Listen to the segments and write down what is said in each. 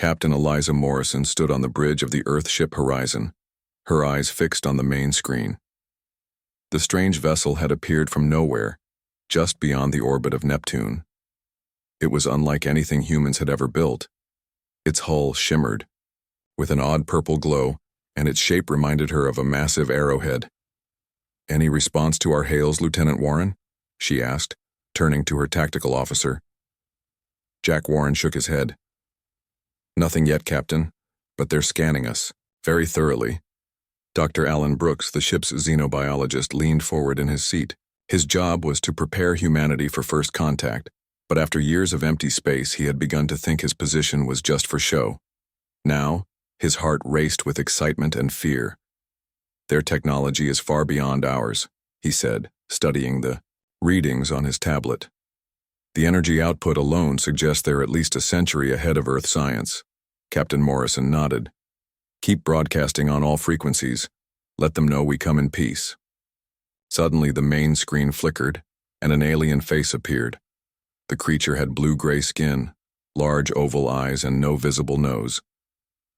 Captain Eliza Morrison stood on the bridge of the Earthship Horizon, her eyes fixed on the main screen. The strange vessel had appeared from nowhere, just beyond the orbit of Neptune. It was unlike anything humans had ever built. Its hull shimmered, with an odd purple glow, and its shape reminded her of a massive arrowhead. "Any response to our hails, Lieutenant Warren?" she asked, turning to her tactical officer. Jack Warren shook his head. "Nothing yet, Captain, but they're scanning us, very thoroughly." Dr. Alan Brooks, the ship's xenobiologist, leaned forward in his seat. His job was to prepare humanity for first contact, but after years of empty space, he had begun to think his position was just for show. Now, his heart raced with excitement and fear. "Their technology is far beyond ours," he said, studying the readings on his tablet. "The energy output alone suggests they're at least a century ahead of Earth science." Captain Morrison nodded. "Keep broadcasting on all frequencies. Let them know we come in peace." Suddenly, the main screen flickered, and an alien face appeared. The creature had blue-gray skin, large oval eyes, and no visible nose.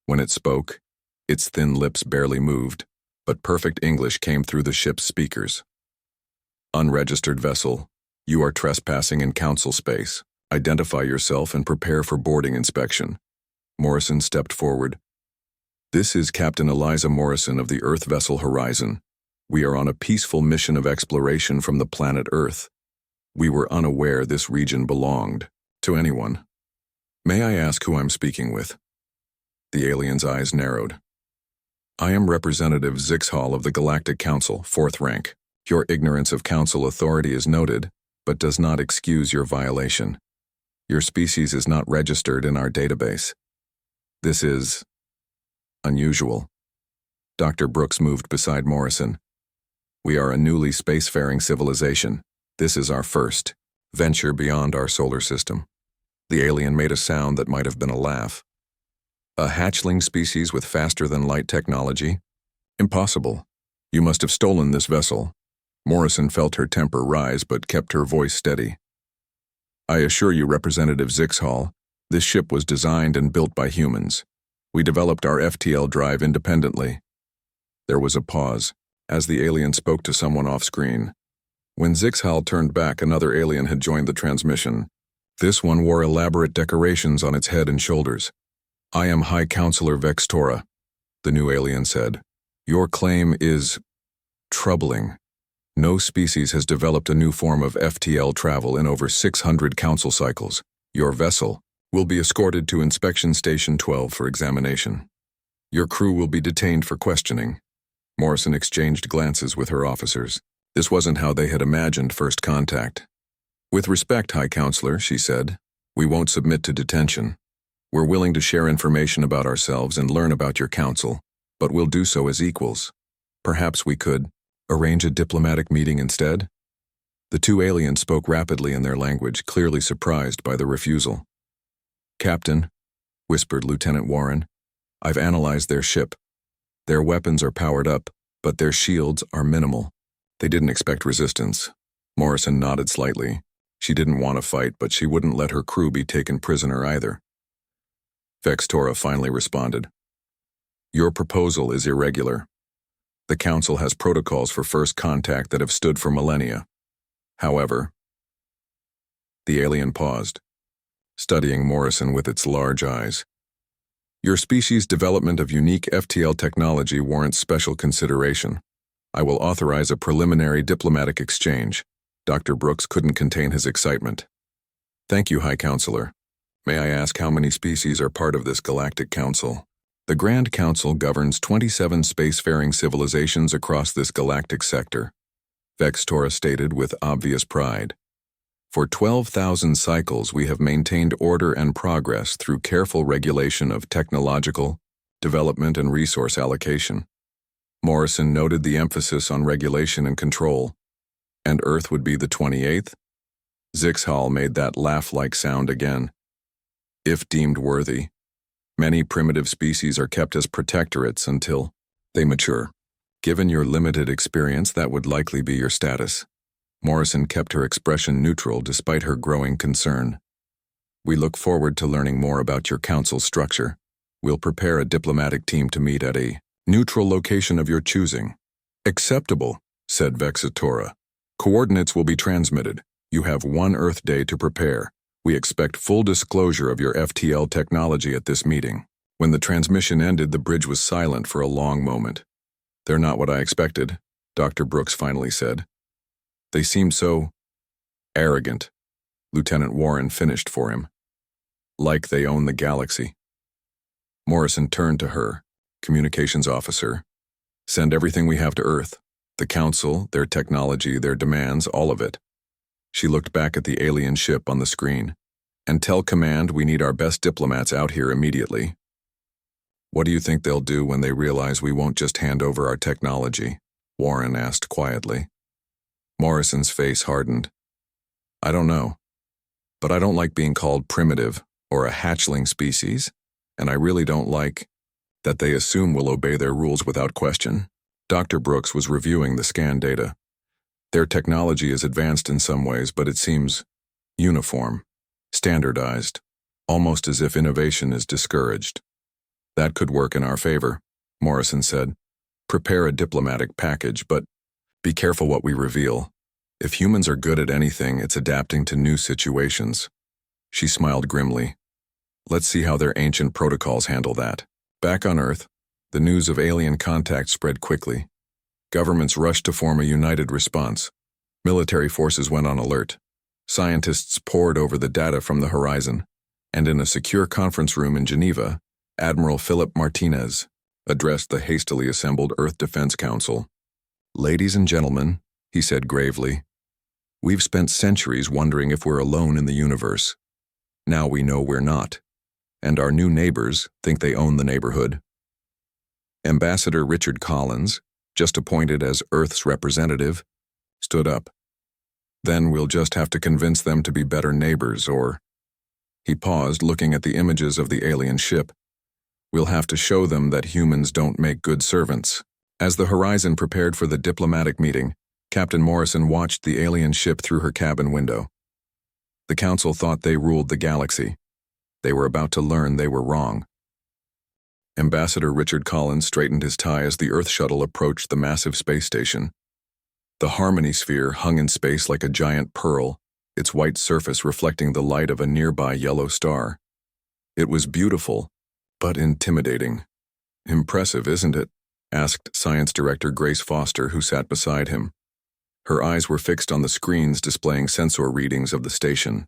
When it spoke, its thin lips barely moved, but perfect English came through the ship's speakers. "Unregistered vessel, you are trespassing in council space. Identify yourself and prepare for boarding inspection." Morrison stepped forward. "This is Captain Eliza Morrison of the Earth vessel Horizon. We are on a peaceful mission of exploration from the planet Earth. We were unaware this region belonged to anyone. May I ask who I'm speaking with?" The alien's eyes narrowed. "I am Representative Zixhall of the Galactic Council, 4th rank. Your ignorance of Council authority is noted, but does not excuse your violation. Your species is not registered in our database. This is unusual." Dr. Brooks moved beside Morrison. "We are a newly spacefaring civilization. This is our first venture beyond our solar system." The alien made a sound that might have been a laugh. "A hatchling species with faster-than-light technology? Impossible. You must have stolen this vessel." Morrison felt her temper rise but kept her voice steady. "I assure you, Representative Zixhall, this ship was designed and built by humans. We developed our FTL drive independently." There was a pause, as the alien spoke to someone off-screen. When Zixhall turned back, another alien had joined the transmission. This one wore elaborate decorations on its head and shoulders. "I am High Counselor Vextora," the new alien said. "Your claim is troubling. No species has developed a new form of FTL travel in over 600 council cycles. Your vessel will be escorted to Inspection Station 12 for examination. Your crew will be detained for questioning." Morrison exchanged glances with her officers. This wasn't how they had imagined first contact. "With respect, High Counselor," she said, "we won't submit to detention. We're willing to share information about ourselves and learn about your council, but we'll do so as equals. Perhaps we could arrange a diplomatic meeting instead?" The two aliens spoke rapidly in their language, clearly surprised by the refusal. "Captain," whispered Lieutenant Warren, "I've analyzed their ship. Their weapons are powered up, but their shields are minimal. They didn't expect resistance." Morrison nodded slightly. She didn't want to fight, but she wouldn't let her crew be taken prisoner either. Vextora finally responded. "Your proposal is irregular. The Council has protocols for first contact that have stood for millennia. However..." The alien paused, studying Morrison with its large eyes. "Your species' development of unique FTL technology warrants special consideration. I will authorize a preliminary diplomatic exchange." Dr. Brooks couldn't contain his excitement. "Thank you, High Counselor. May I ask how many species are part of this Galactic Council?" "The Grand Council governs 27 spacefaring civilizations across this galactic sector," Vextora stated with obvious pride. "For 12,000 cycles, we have maintained order and progress through careful regulation of technological development and resource allocation." Morrison noted the emphasis on regulation and control. "And Earth would be the 28th? Zixhall made that laugh-like sound again. "If deemed worthy. Many primitive species are kept as protectorates until they mature. Given your limited experience, that would likely be your status." Morrison kept her expression neutral despite her growing concern. We look forward to learning more about your council's structure. We'll prepare a diplomatic team to meet at a neutral location of your choosing. Acceptable, said Vexatora. Coordinates will be transmitted. You have 1 Earth day to prepare. We expect full disclosure of your FTL technology at this meeting. When the transmission ended, the bridge was silent for a long moment. They're not what I expected, Dr. Brooks finally said. They seem so arrogant, Lieutenant Warren finished for him. Like they own the galaxy. Morrison turned to her, communications officer. Send everything we have to Earth. The Council, their technology, their demands, all of it. She looked back at the alien ship on the screen. And tell Command we need our best diplomats out here immediately. What do you think they'll do when they realize we won't just hand over our technology? Warren asked quietly. Morrison's face hardened. I don't know. But I don't like being called primitive or a hatchling species, and I really don't like that they assume we'll obey their rules without question. Dr. Brooks was reviewing the scan data. Their technology is advanced in some ways, but it seems uniform, standardized, almost as if innovation is discouraged. That could work in our favor, Morrison said. Prepare a diplomatic package, but be careful what we reveal. If humans are good at anything, it's adapting to new situations. She smiled grimly. Let's see how their ancient protocols handle that. Back on Earth, the news of alien contact spread quickly. Governments rushed to form a united response. Military forces went on alert. Scientists pored over the data from the horizon. And in a secure conference room in Geneva, Admiral Philip Martinez addressed the hastily assembled Earth Defense Council. Ladies and gentlemen, he said gravely, we've spent centuries wondering if we're alone in the universe. Now we know we're not. And our new neighbors think they own the neighborhood. Ambassador Richard Collins, just appointed as Earth's representative, stood up. Then we'll just have to convince them to be better neighbors, or... He paused, looking at the images of the alien ship. We'll have to show them that humans don't make good servants. As the Horizon prepared for the diplomatic meeting, Captain Morrison watched the alien ship through her cabin window. The Council thought they ruled the galaxy. They were about to learn they were wrong. Ambassador Richard Collins straightened his tie as the Earth shuttle approached the massive space station. The Harmony sphere hung in space like a giant pearl, its white surface reflecting the light of a nearby yellow star. It was beautiful, but intimidating. Impressive, isn't it? Asked Science Director Grace Foster, who sat beside him. Her eyes were fixed on the screens displaying sensor readings of the station.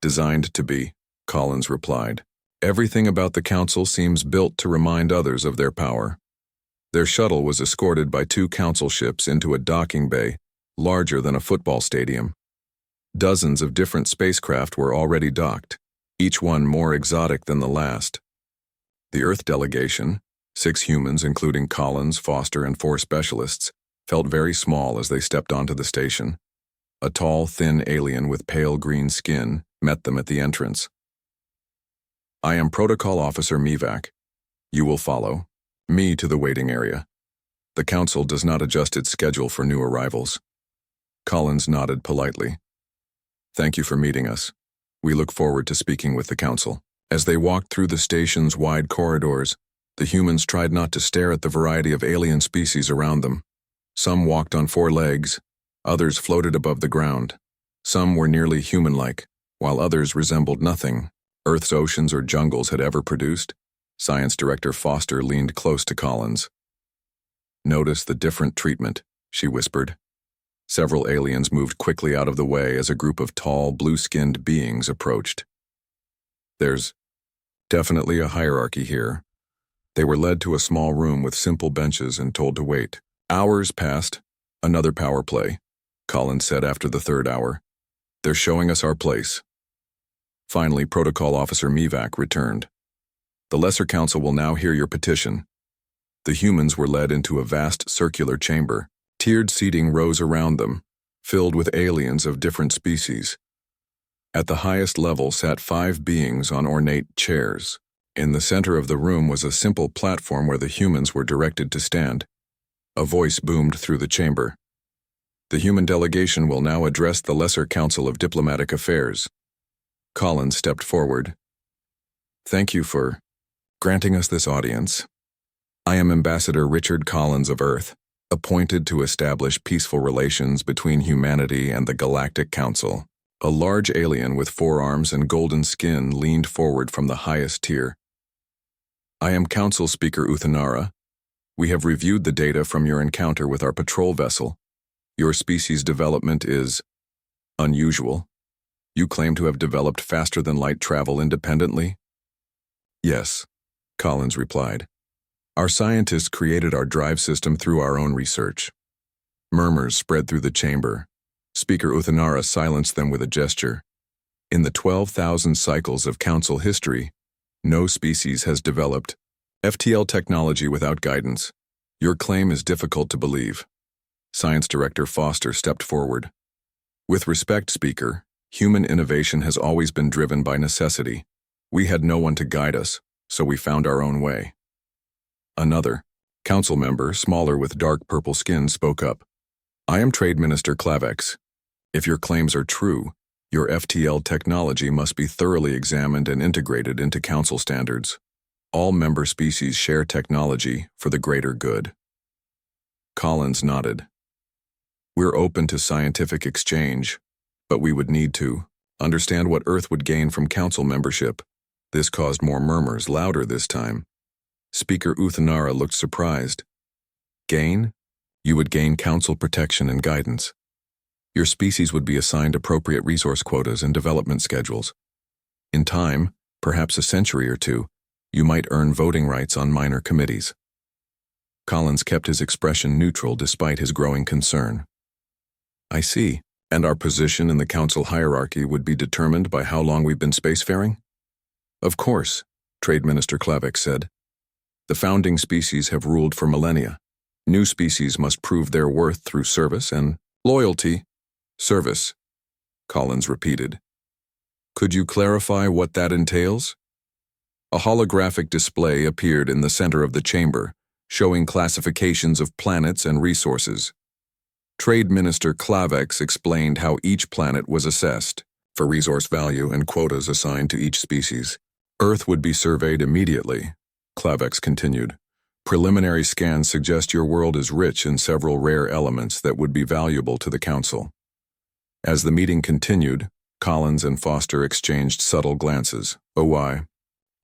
Designed to be, Collins replied. Everything about the Council seems built to remind others of their power. Their shuttle was escorted by 2 Council ships into a docking bay, larger than a football stadium. Dozens of different spacecraft were already docked, each one more exotic than the last. The Earth delegation, 6 humans including Collins, Foster, and 4 specialists, felt very small as they stepped onto the station. A tall, thin alien with pale green skin met them at the entrance. I am Protocol Officer Mivak. You will follow me to the waiting area. The Council does not adjust its schedule for new arrivals. Collins nodded politely. Thank you for meeting us. We look forward to speaking with the Council. As they walked through the station's wide corridors, the humans tried not to stare at the variety of alien species around them. Some walked on 4 legs, others floated above the ground. Some were nearly human-like, while others resembled nothing Earth's oceans or jungles had ever produced. Science Director Foster leaned close to Collins. Notice the different treatment, she whispered. Several aliens moved quickly out of the way as a group of tall, blue-skinned beings approached. There's definitely a hierarchy here. They were led to a small room with simple benches and told to wait. Hours passed. Another power play, Collins said after the 3rd hour. They're showing us our place. Finally, Protocol Officer Mivak returned. The Lesser Council will now hear your petition. The humans were led into a vast circular chamber. Tiered seating rose around them, filled with aliens of different species. At the highest level sat 5 beings on ornate chairs. In the center of the room was a simple platform where the humans were directed to stand. A voice boomed through the chamber. The human delegation will now address the Lesser Council of Diplomatic Affairs. Collins stepped forward. Thank you for granting us this audience. I am Ambassador Richard Collins of Earth, appointed to establish peaceful relations between humanity and the Galactic Council. A large alien with 4 arms and golden skin leaned forward from the highest tier. I am Council Speaker Uthanara. We have reviewed the data from your encounter with our patrol vessel. Your species' development is unusual. You claim to have developed faster-than-light travel independently? Yes, Collins replied. Our scientists created our drive system through our own research. Murmurs spread through the chamber. Speaker Uthanara silenced them with a gesture. In the 12,000 cycles of Council history, no species has developed FTL technology without guidance. Your claim is difficult to believe. Science Director Foster stepped forward. With respect, Speaker, human innovation has always been driven by necessity. We had no one to guide us, so we found our own way. Another, council member, smaller with dark purple skin, spoke up. I am Trade Minister Clavex. If your claims are true, your FTL technology must be thoroughly examined and integrated into Council standards. All member species share technology for the greater good. Collins nodded. We're open to scientific exchange, but we would need to understand what Earth would gain from Council membership. This caused more murmurs, louder this time. Speaker Uthanara looked surprised. Gain? You would gain Council protection and guidance. Your species would be assigned appropriate resource quotas and development schedules. In time, perhaps a century or two, you might earn voting rights on minor committees. Collins kept his expression neutral despite his growing concern. I see. And our position in the Council hierarchy would be determined by how long we've been spacefaring? Of course, Trade Minister Clavex said. The founding species have ruled for millennia. New species must prove their worth through service and loyalty. Service, Collins repeated. Could you clarify what that entails? A holographic display appeared in the center of the chamber, showing classifications of planets and resources. Trade Minister Clavex explained how each planet was assessed, for resource value and quotas assigned to each species. Earth would be surveyed immediately, Clavex continued. Preliminary scans suggest your world is rich in several rare elements that would be valuable to the Council. As the meeting continued, Collins and Foster exchanged subtle glances. Oh, why?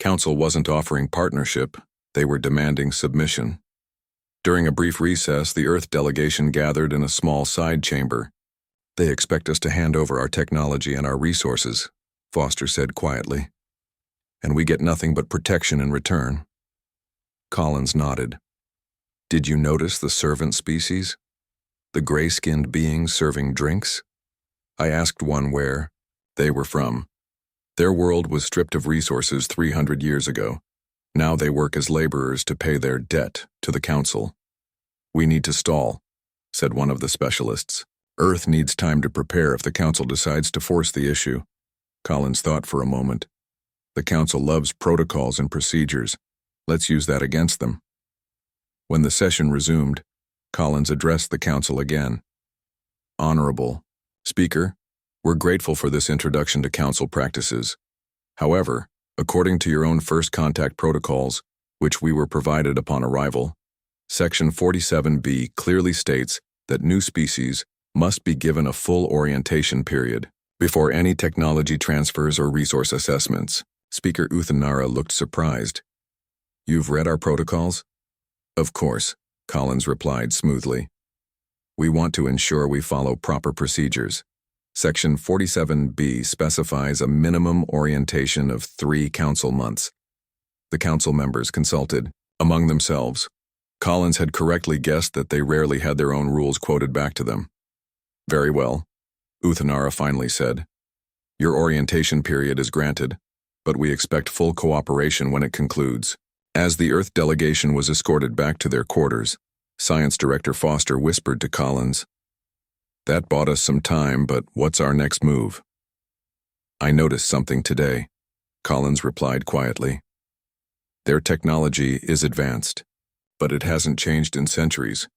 Council wasn't offering partnership, they were demanding submission. During a brief recess, the Earth delegation gathered in a small side chamber. They expect us to hand over our technology and our resources, Foster said quietly. And we get nothing but protection in return. Collins nodded. Did you notice the servant species? The gray-skinned beings serving drinks? I asked one where they were from. Their world was stripped of resources 300 years ago. Now they work as laborers to pay their debt to the Council. We need to stall, said one of the specialists. Earth needs time to prepare if the Council decides to force the issue. Collins thought for a moment. The Council loves protocols and procedures. Let's use that against them. When the session resumed, Collins addressed the Council again. Honorable Speaker, we're grateful for this introduction to Council practices. However, according to your own first contact protocols, which we were provided upon arrival, Section 47B clearly states that new species must be given a full orientation period before any technology transfers or resource assessments. Speaker Uthanara looked surprised. You've read our protocols? Of course, Collins replied smoothly. We want to ensure we follow proper procedures. Section 47B specifies a minimum orientation of 3 Council months. The Council members consulted among themselves. Collins had correctly guessed that they rarely had their own rules quoted back to them. Very well, Uthanara finally said. Your orientation period is granted, but we expect full cooperation when it concludes. As the Earth delegation was escorted back to their quarters, Science Director Foster whispered to Collins, That bought us some time, but what's our next move? I noticed something today, Collins replied quietly. Their technology is advanced, but it hasn't changed in centuries.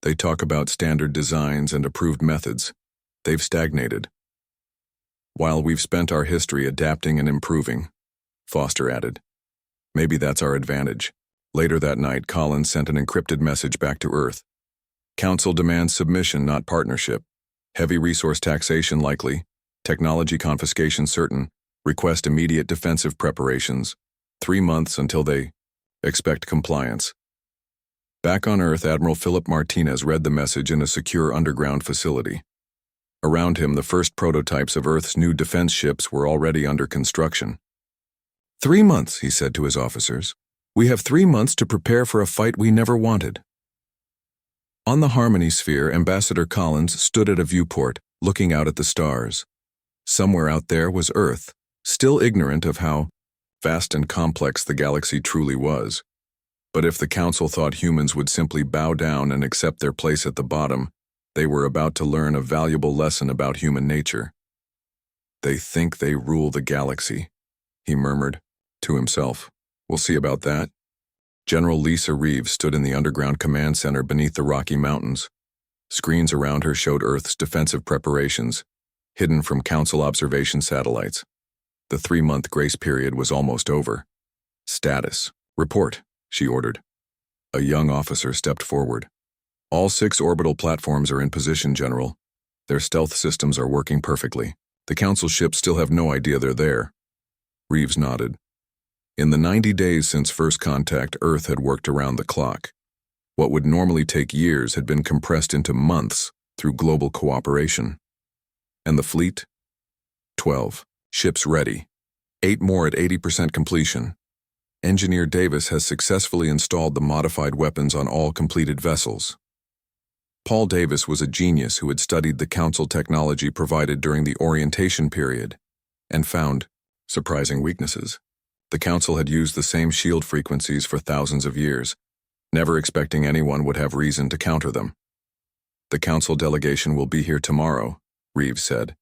They talk about standard designs and approved methods. They've stagnated. While we've spent our history adapting and improving, Foster added. Maybe that's our advantage. Later that night, Collins sent an encrypted message back to Earth. Council demands submission, not partnership. Heavy resource taxation likely. Technology confiscation certain. Request immediate defensive preparations. 3 months until they expect compliance. Back on Earth, Admiral Philip Martinez read the message in a secure underground facility. Around him, the first prototypes of Earth's new defense ships were already under construction. 3 months, he said to his officers. We have 3 months to prepare for a fight we never wanted. On the Harmony Sphere, Ambassador Collins stood at a viewport, looking out at the stars. Somewhere out there was Earth, still ignorant of how vast and complex the galaxy truly was. But if the Council thought humans would simply bow down and accept their place at the bottom, they were about to learn a valuable lesson about human nature. They think they rule the galaxy, he murmured to himself. We'll see about that. General Lisa Reeves stood in the underground command center beneath the Rocky Mountains. Screens around her showed Earth's defensive preparations, hidden from Council observation satellites. The 3-month grace period was almost over. Status. Report, she ordered. A young officer stepped forward. All 6 orbital platforms are in position, General. Their stealth systems are working perfectly. The Council ships still have no idea they're there. Reeves nodded. In the 90 days since first contact, Earth had worked around the clock. What would normally take years had been compressed into months through global cooperation. And the fleet? 12. Ships ready. 8 more at 80% completion. Engineer Davis has successfully installed the modified weapons on all completed vessels. Paul Davis was a genius who had studied the Council technology provided during the orientation period and found surprising weaknesses. The Council had used the same shield frequencies for thousands of years, never expecting anyone would have reason to counter them. The Council delegation will be here tomorrow, Reeves said.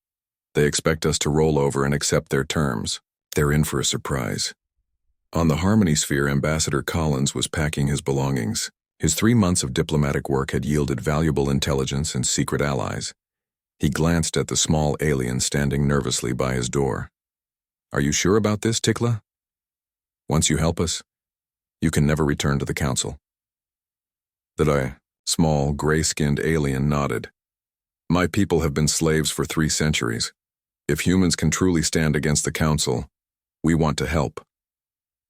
They expect us to roll over and accept their terms. They're in for a surprise. On the Harmony Sphere, Ambassador Collins was packing his belongings. His 3 months of diplomatic work had yielded valuable intelligence and secret allies. He glanced at the small alien standing nervously by his door. Are you sure about this, Tikla? Once you help us, you can never return to the Council. The small, gray-skinned alien nodded. My people have been slaves for 3 centuries. If humans can truly stand against the Council, we want to help.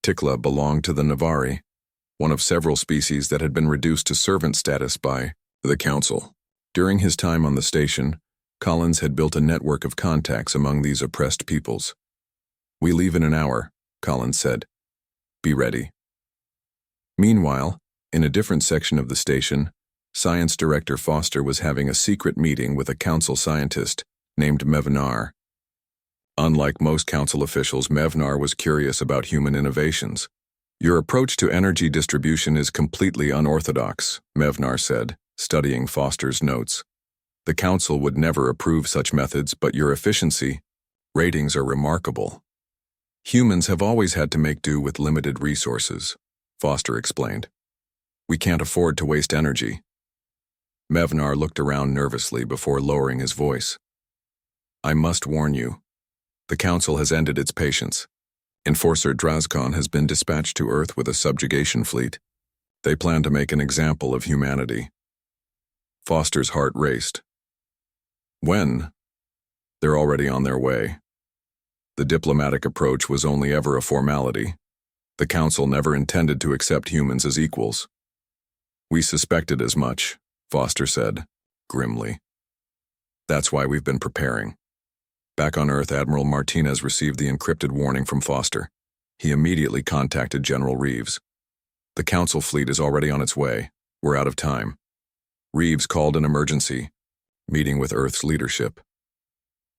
Tikla belonged to the Navari, one of several species that had been reduced to servant status by the Council. During his time on the station, Collins had built a network of contacts among these oppressed peoples. We leave in an hour, Collins said. Be ready. Meanwhile, in a different section of the station, Science Director Foster was having a secret meeting with a Council scientist named Mevnar. Unlike most Council officials, Mevnar was curious about human innovations. Your approach to energy distribution is completely unorthodox, Mevnar said, studying Foster's notes. The Council would never approve such methods, but your efficiency ratings are remarkable. Humans have always had to make do with limited resources, Foster explained. We can't afford to waste energy. Mevnar looked around nervously before lowering his voice. I must warn you. The Council has ended its patience. Enforcer Drazkon has been dispatched to Earth with a subjugation fleet. They plan to make an example of humanity. Foster's heart raced. When? They're already on their way. The diplomatic approach was only ever a formality. The Council never intended to accept humans as equals. We suspected as much, Foster said, grimly. That's why we've been preparing. Back on Earth, Admiral Martinez received the encrypted warning from Foster. He immediately contacted General Reeves. The Council fleet is already on its way. We're out of time. Reeves called an emergency, meeting with Earth's leadership.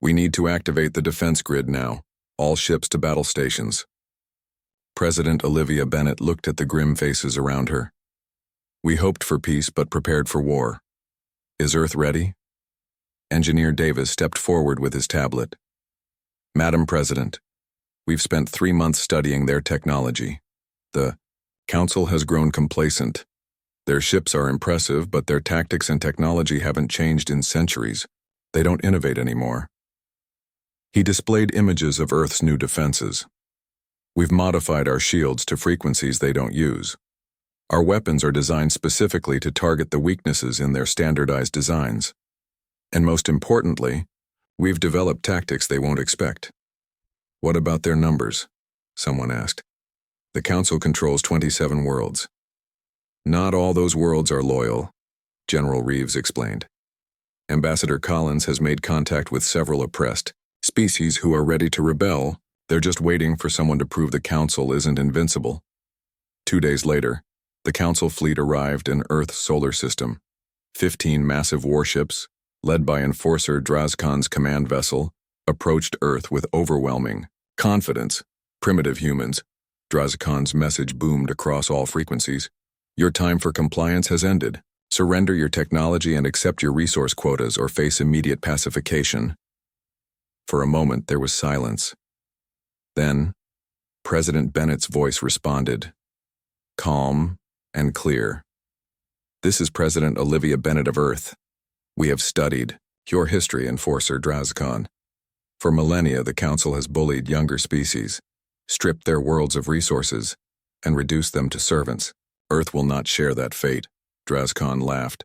We need to activate the defense grid now. All ships to battle stations. President Olivia Bennett looked at the grim faces around her. We hoped for peace but prepared for war. Is Earth ready? Engineer Davis stepped forward with his tablet. Madam President, we've spent 3 months studying their technology. The Council has grown complacent. Their ships are impressive, but their tactics and technology haven't changed in centuries. They don't innovate anymore. He displayed images of Earth's new defenses. We've modified our shields to frequencies they don't use. Our weapons are designed specifically to target the weaknesses in their standardized designs. And most importantly, we've developed tactics they won't expect. What about their numbers? Someone asked. The Council controls 27 worlds. Not all those worlds are loyal, General Reeves explained. Ambassador Collins has made contact with several oppressed species who are ready to rebel. They're just waiting for someone to prove the Council isn't invincible. 2 days later, the Council fleet arrived in Earth's solar system. 15 massive warships, led by Enforcer Drazkon's command vessel, approached Earth with overwhelming confidence. Primitive humans, Drazkon's message boomed across all frequencies. Your time for compliance has ended. Surrender your technology and accept your resource quotas or face immediate pacification. For a moment, there was silence. Then, President Bennett's voice responded, calm and clear. This is President Olivia Bennett of Earth. We have studied your history, Enforcer Drazkon. For millennia, the Council has bullied younger species, stripped their worlds of resources, and reduced them to servants. Earth will not share that fate, Drazkon laughed.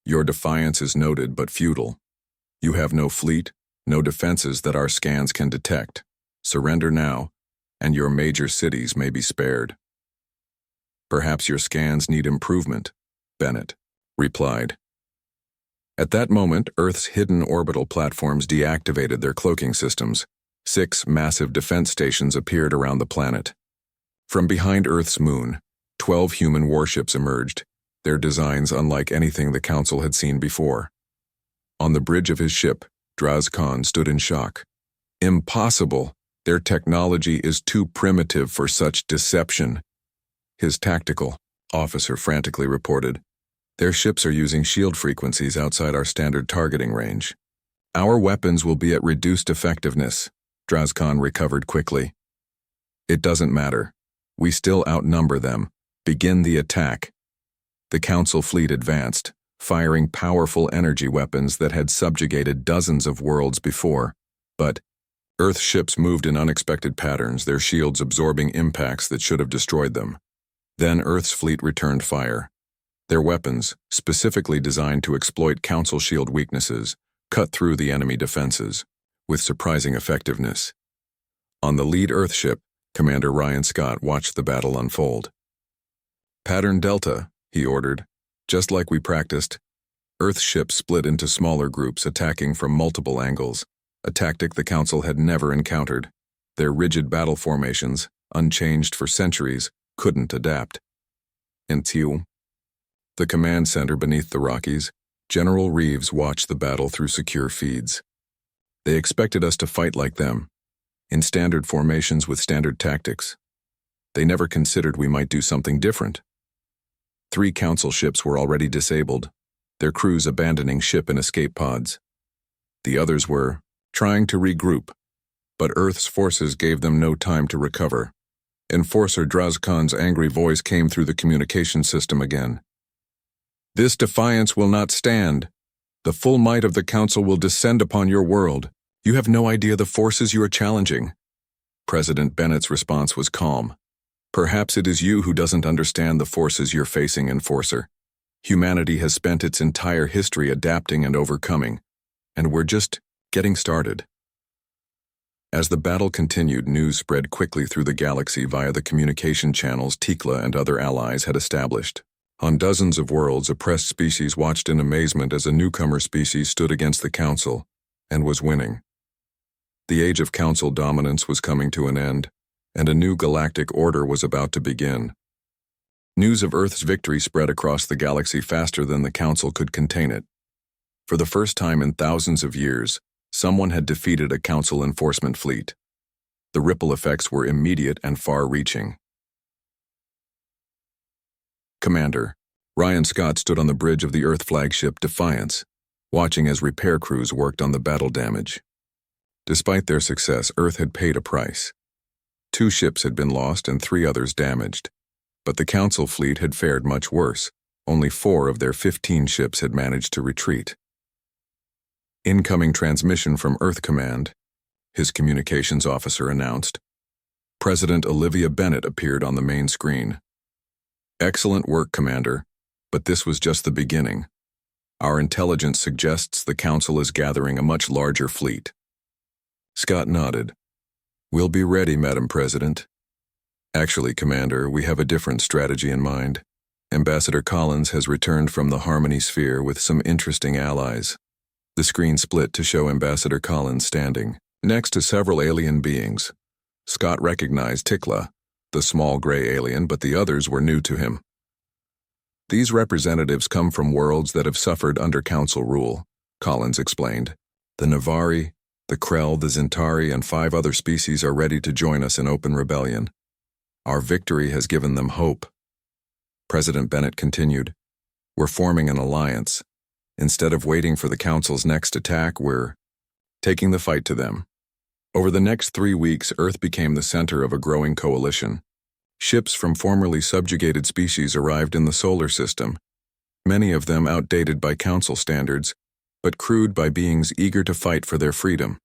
Your defiance is noted but futile. You have no fleet, no defenses that our scans can detect. Surrender now, and your major cities may be spared. Perhaps your scans need improvement, Bennett replied. At that moment, Earth's hidden orbital platforms deactivated their cloaking systems. 6 massive defense stations appeared around the planet. From behind Earth's moon, 12 human warships emerged, their designs unlike anything the Council had seen before. On the bridge of his ship, Drazkon stood in shock. Impossible! Their technology is too primitive for such deception. His tactical officer frantically reported. Their ships are using shield frequencies outside our standard targeting range. Our weapons will be at reduced effectiveness, Drazkon recovered quickly. It doesn't matter. We still outnumber them. Begin the attack. The Council fleet advanced, firing powerful energy weapons that had subjugated dozens of worlds before. But Earth ships moved in unexpected patterns, their shields absorbing impacts that should have destroyed them. Then Earth's fleet returned fire. Their weapons, specifically designed to exploit Council shield weaknesses, cut through the enemy defenses, with surprising effectiveness. On the lead Earth ship, Commander Ryan Scott watched the battle unfold. Pattern Delta, he ordered. Just like we practiced, Earth ships split into smaller groups attacking from multiple angles, a tactic the Council had never encountered. Their rigid battle formations, unchanged for centuries, couldn't adapt. Until the command center beneath the Rockies, General Reeves watched the battle through secure feeds. They expected us to fight like them, in standard formations with standard tactics. They never considered we might do something different. 3 Council ships were already disabled, their crews abandoning ship in escape pods. The others were trying to regroup, but Earth's forces gave them no time to recover. Enforcer Drazkon's angry voice came through the communication system again. This defiance will not stand. The full might of the Council will descend upon your world. You have no idea the forces you are challenging. President Bennett's response was calm. Perhaps it is you who doesn't understand the forces you're facing, Enforcer. Humanity has spent its entire history adapting and overcoming, and we're just getting started. As the battle continued, news spread quickly through the galaxy via the communication channels Tikla and other allies had established. On dozens of worlds, oppressed species watched in amazement as a newcomer species stood against the Council and was winning. The age of Council dominance was coming to an end, and a new galactic order was about to begin. News of Earth's victory spread across the galaxy faster than the Council could contain it. For the first time in thousands of years, someone had defeated a Council enforcement fleet. The ripple effects were immediate and far-reaching. Commander Ryan Scott stood on the bridge of the Earth flagship Defiance, watching as repair crews worked on the battle damage. Despite their success, Earth had paid a price. 2 ships had been lost and 3 others damaged, but the Council fleet had fared much worse. Only 4 of their 15 ships had managed to retreat. Incoming transmission from Earth Command. his communications officer announced. President Olivia Bennett appeared on the main screen. Excellent work, Commander, but this was just the beginning. Our intelligence suggests the Council is gathering a much larger fleet. Scott nodded. We'll be ready, Madam President. Actually, Commander, we have a different strategy in mind. Ambassador Collins has returned from the Harmony Sphere with some interesting allies. The screen split to show Ambassador Collins standing next to several alien beings. Scott recognized Tikla, the small gray alien, but the others were new to him. These representatives come from worlds that have suffered under Council rule, Collins explained. The Navari, the Krell, the Zintari, and 5 other species are ready to join us in open rebellion. Our victory has given them hope. President Bennett continued, We're forming an alliance. Instead of waiting for the Council's next attack, we're taking the fight to them. Over the next 3 weeks, Earth became the center of a growing coalition. Ships from formerly subjugated species arrived in the solar system, many of them outdated by Council standards, but crewed by beings eager to fight for their freedom.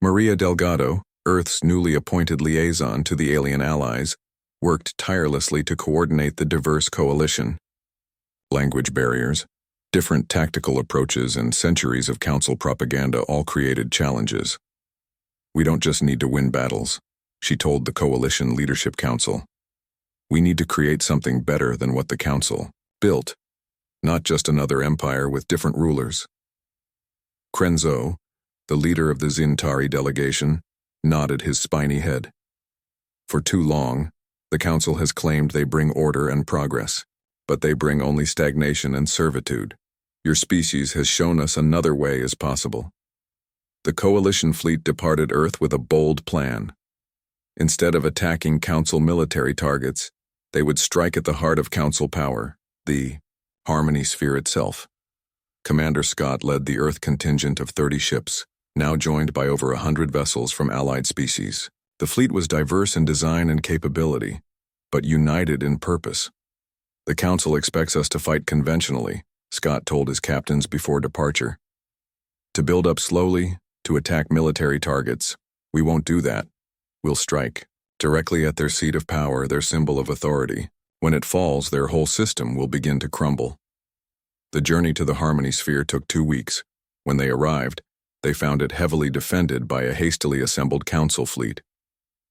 Maria Delgado, Earth's newly appointed liaison to the alien allies, worked tirelessly to coordinate the diverse coalition. Language barriers, different tactical approaches, and centuries of Council propaganda all created challenges. We don't just need to win battles, she told the Coalition Leadership Council. We need to create something better than what the Council built, not just another empire with different rulers. Krenzo, the leader of the Zintari delegation, nodded his spiny head. For too long, the Council has claimed they bring order and progress, but they bring only stagnation and servitude. Your species has shown us another way is possible. The Coalition fleet departed Earth with a bold plan. Instead of attacking Council military targets, they would strike at the heart of Council power, the Harmony Sphere itself. Commander Scott led the Earth contingent of 30 ships, now joined by over 100 vessels from allied species. The fleet was diverse in design and capability, but united in purpose. The Council expects us to fight conventionally, Scott told his captains before departure. To build up slowly, to attack military targets. We won't do that. We'll strike directly at their seat of power, their symbol of authority. When it falls, their whole system will begin to crumble. The journey to the Harmony Sphere took 2 weeks. When they arrived, they found it heavily defended by a hastily assembled Council fleet.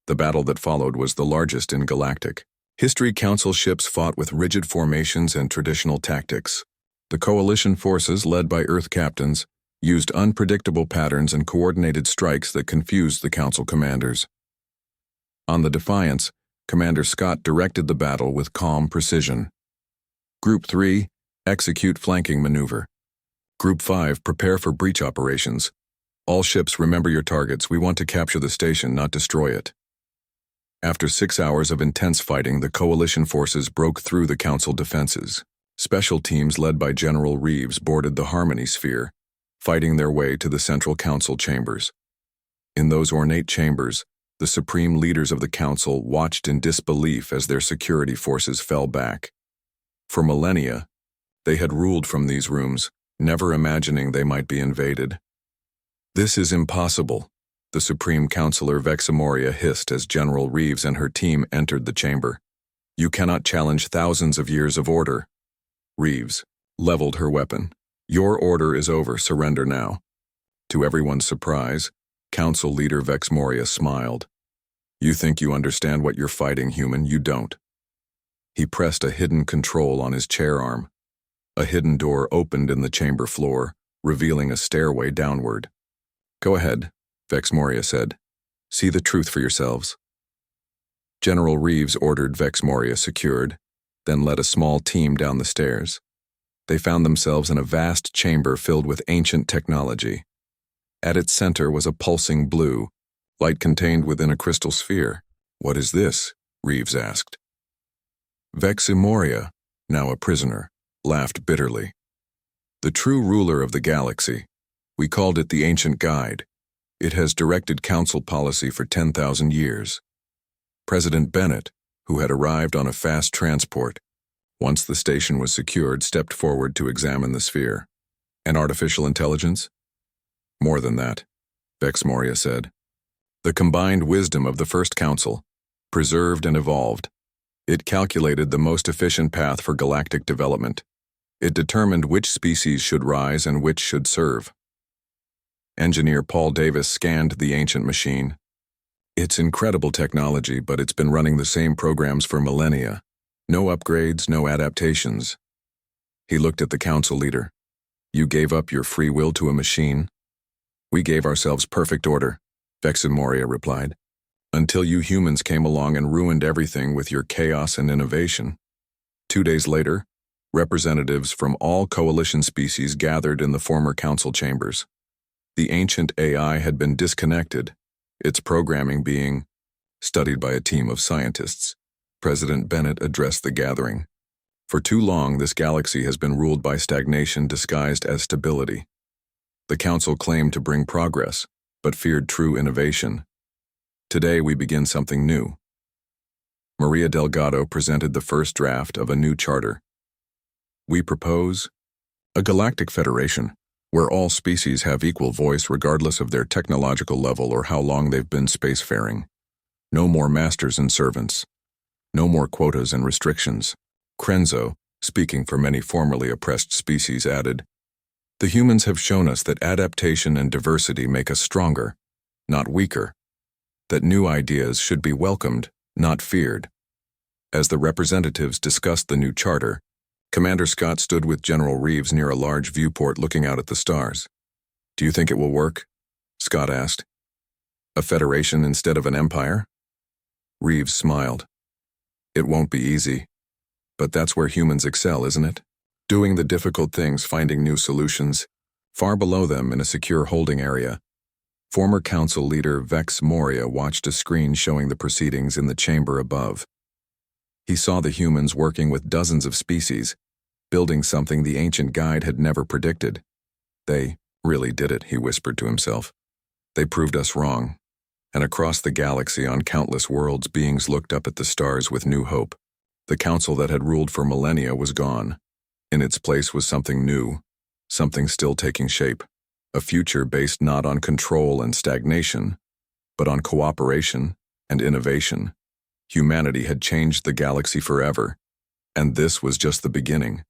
The battle that followed was the largest in Galactic history. Council ships fought with rigid formations and traditional tactics. The Coalition forces, led by Earth captains, used unpredictable patterns and coordinated strikes that confused the Council commanders. On the Defiance, Commander Scott directed the battle with calm precision. Group 3, execute flanking maneuver. Group 5, prepare for breach operations. All ships, remember your targets. We want to capture the station, not destroy it. After 6 hours of intense fighting, the Coalition forces broke through the Council defenses. Special teams led by General Reeves boarded the Harmony Sphere, fighting their way to the Central Council chambers. In those ornate chambers, the supreme leaders of the Council watched in disbelief as their security forces fell back. For millennia, they had ruled from these rooms, never imagining they might be invaded. This is impossible, the Supreme Counselor Vexamoria hissed as General Reeves and her team entered the chamber. You cannot challenge thousands of years of order. Reeves leveled her weapon. Your order is over, surrender now. To everyone's surprise, Council Leader Vexamoria smiled. You think you understand what you're fighting, human, you don't. He pressed a hidden control on his chair arm. A hidden door opened in the chamber floor, revealing a stairway downward. Go ahead, Vexamoria said. See the truth for yourselves. General Reeves ordered Vexamoria secured, then led a small team down the stairs. They found themselves in a vast chamber filled with ancient technology. At its center was a pulsing blue, light contained within a crystal sphere. What is this? Reeves asked. Vexamoria, now a prisoner, laughed bitterly. The true ruler of the galaxy. We called it the Ancient Guide. It has directed Council policy for 10,000 years. President Bennett, who had arrived on a fast transport, once the station was secured, stepped forward to examine the sphere. An artificial intelligence? More than that. Vex Moria said. The combined wisdom of the First Council, preserved and evolved. It calculated the most efficient path for galactic development. It determined which species should rise and which should serve. Engineer Paul Davis scanned the ancient machine. It's incredible technology, but it's been running the same programs for millennia. No upgrades, no adaptations. He looked at the council leader. You gave up your free will to a machine? We gave ourselves perfect order, Vex Moria replied. Until you humans came along and ruined everything with your chaos and innovation. 2 days later, representatives from all coalition species gathered in the former council chambers. The ancient AI had been disconnected, its programming being studied by a team of scientists. President Bennett addressed the gathering. For too long, this galaxy has been ruled by stagnation disguised as stability. The council claimed to bring progress, but feared true innovation. Today we begin something new. Maria Delgado presented the first draft of a new charter. We propose a galactic federation, where all species have equal voice regardless of their technological level or how long they've been spacefaring. No more masters and servants. No more quotas and restrictions. Krenzo, speaking for many formerly oppressed species, added, The humans have shown us that adaptation and diversity make us stronger, not weaker. That new ideas should be welcomed, not feared. As the representatives discussed the new charter, Commander Scott stood with General Reeves near a large viewport looking out at the stars. Do you think it will work? Scott asked. A federation instead of an empire? Reeves smiled. It won't be easy. But that's where humans excel, isn't it? Doing the difficult things, finding new solutions. Far below them, in a secure holding area, former council leader Vex Moria watched a screen showing the proceedings in the chamber above. He saw the humans working with dozens of species, building something the ancient guide had never predicted. They really did it, he whispered to himself. They proved us wrong. And across the galaxy on countless worlds, beings looked up at the stars with new hope. The council that had ruled for millennia was gone. In its place was something new, something still taking shape. A future based not on control and stagnation, but on cooperation and innovation. Humanity had changed the galaxy forever, and this was just the beginning.